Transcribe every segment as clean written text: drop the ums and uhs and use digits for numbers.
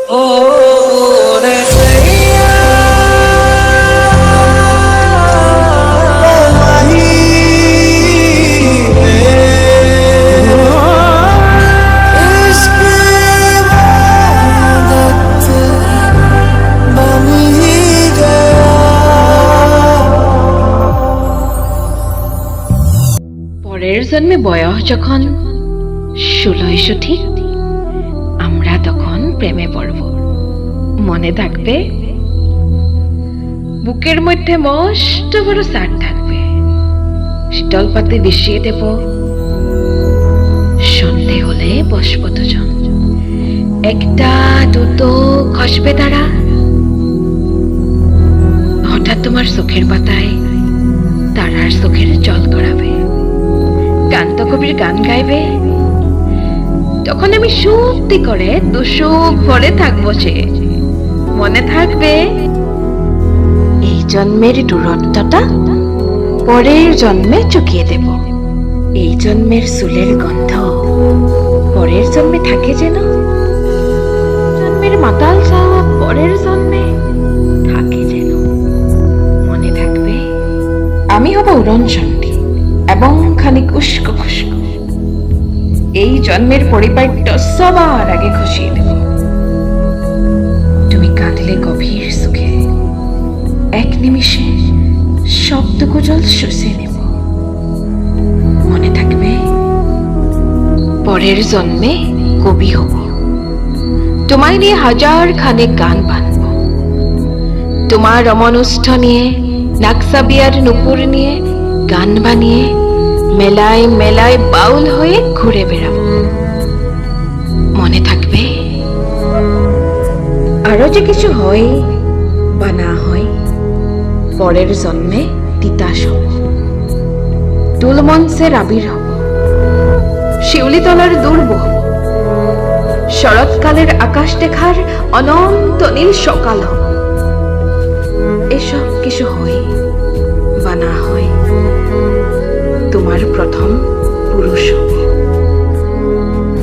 ও রে সইয়া ও মাহি রে इश्क इबादत बन ही गया। পরের জন্মে বয়স যখন 16 ঠিক আমরা তখন প্রেমে পড়ব। মনে থাকবে? বুকের মধ্যে মস্ত বড় সার থাকবে, শীতল পাতে বিছিয়ে দেব। সন্ধে হলে বসবো দুজন, একটা দুটো খসবে তারা। হঠাৎ তোমার চোখের পাতায় তারার চোখের জল গড়াবে, গান্ত কবির গান গাইবে। তখন আমি সত্যি করে দুসুখ ভরে থাকবো সে। মনে থাকবে? এই জন্মের দূরত্বটা পরের জন্মে চুকিয়ে দেব। এই জন্মের চুলের গন্ধ পরের জন্মে থাকে যেন, জন্মের মাতাল চাওয়া পরের জন্মে থাকে যেন। মনে থাকবে? আমি হব উড়ন চণ্ডী এবং খানিক উস্কো খুস্কো। এই জন্মের পরিপাট্য সবার আগে খুশিয়ে দেব। তুমি কাঁদলে গভীর সুখে, এক নিমিষে সবটুকু জল শুষে নেব। মনে থাকবে? পরের জন্মে কবি হব, তোমায় নিয়ে হাজার খানেক গান বানব। তোমার অমনুষ্ঠ নিয়ে, নাকসা বিয়ার নুপুর নিয়ে গান বানিয়ে মেলায় মেলায় বাউল হয়ে ঘুরে বেড়াবো। মনে থাকবে? আরো যে কিছু হয় বা না হয়, পরের জন্মে তিতাস হব, তুলমঞ্চের আবির হব, শিউলিতলার দুর্ব হব, শরৎকালের আকাশ দেখার অনন্ত নীল সকাল হব। এসব কিছু হয় বা না হয়, তোমার প্রথম পুরুষ হব।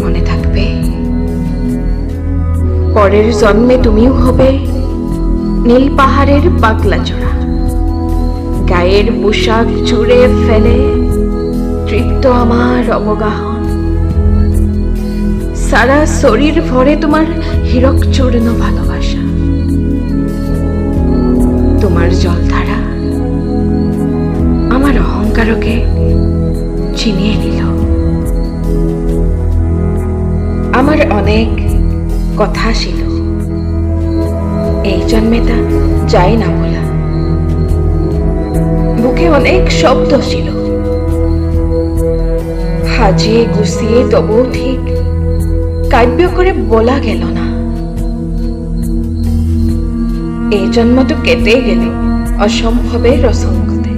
মনে থাকবে? পরের জন্মে তুমিও হবে নীল পাহাড়ের পাগলা চূড়া, গায়ের পোশাক ছুঁড়ে ফেলে তৃপ্ত আমার অবগাহন। সারা শরীর ভরে তোমার হীরক চূর্ণ ভালোবাসা। তোমার জলধারা আমার অহংকারকে চিনিয়ে নিল। আমার অনেক কথা ছিল, এই জন্মে তা যাই না বলা। বুকে অনেক শব্দ ছিল, সাজিয়ে গুছিয়ে তবু ঠিক কাব্য করে বলা গেল না। এই জন্ম তো কেটে গেল অসম্ভবের অসঙ্গতে।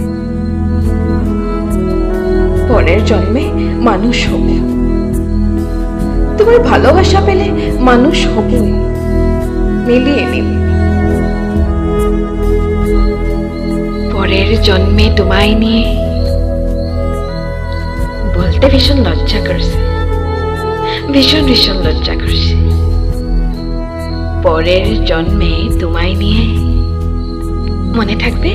পরের জন্মে মানুষ হব, তোমার ভালোবাসা পেলে মানুষ হব, মিলিয়ে নেব। পরের জন্মে তোমায় নিয়ে বলতে ভীষণ লজ্জা করছে, ভীষণ ভীষণ লজ্জা করছে। পরের জন্মে তোমায় নিয়ে, মনে থাকবে?